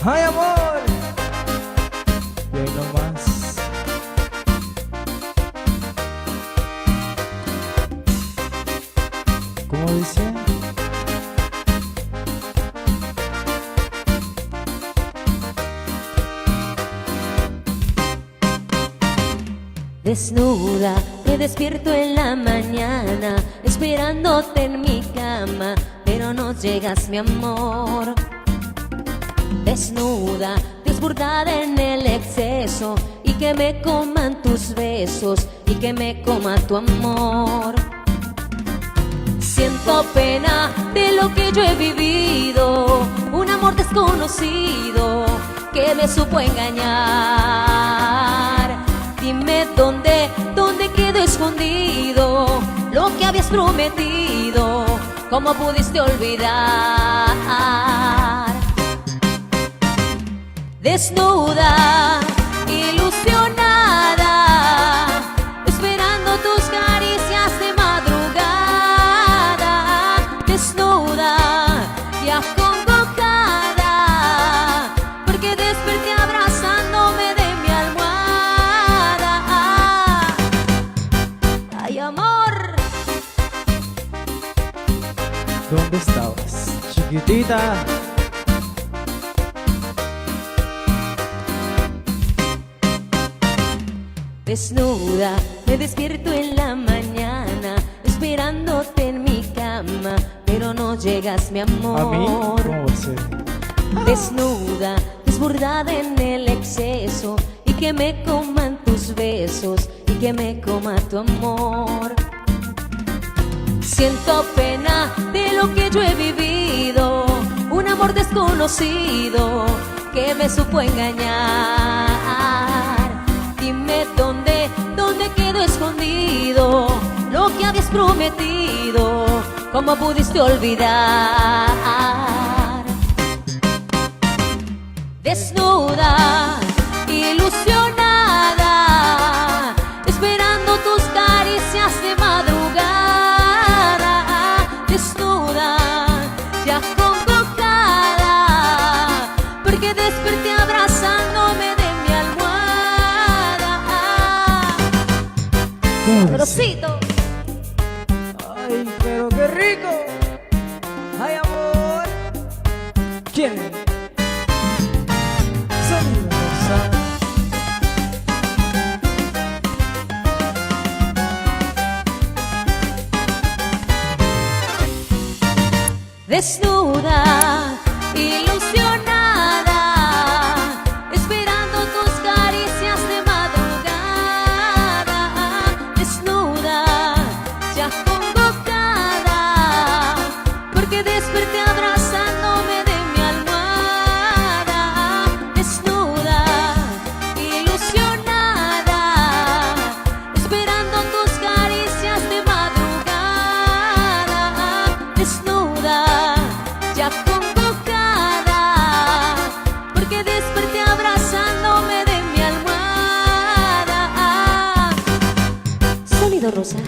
¡Ay, amor! Y hoy no más. ¿Cómo dice? Desnuda, me despierto en la mañana, esperándote en mi cama, pero no llegas, mi amor. Desnuda, desbordada en el exceso, y que me coman tus besos, y que me coma tu amor. Siento pena de lo que yo he vivido, un amor desconocido que me supo engañar. Dime dónde quedó escondido lo que habías prometido, cómo pudiste olvidar. Desnuda, ilusionada, esperando tus caricias de madrugada. Desnuda, ya acongojada, porque desperté abrazándome de mi almohada. Ay, amor, ¿Dónde estabas, chiquitita? desnuda, me despierto en la mañana, esperándote en mi cama, pero no llegas, mi amor. ¿A mí? ¿Cómo va a ser? Desnuda, desbordada en el exceso, y que me coman tus besos, y que me coma tu amor. Siento pena de lo que yo he vivido, un amor desconocido que me supo engañar. Dime dónde quedó escondido lo que habías prometido, cómo pudiste olvidar. Desnuda, ilusionada, esperando tus caricias de madrugada. Desnuda, ya acongojada, porque desperté abrazándome de mi almohada. Sabrosito. ¡Ay, pero qué rico! ¡Ay, amor! ¿Quién es? Sonido Rosa. Desnuda, ilusionada, esperando tus caricias de madrugada. Desnuda, ya acongojada, porque desperté abrazándome de mi almohada. Desnuda, ilusionada, esperando tus caricias de madrugada. Desnuda, ya acongojada, porque desperté abrazándome de mi almohada. Sonido Rosa.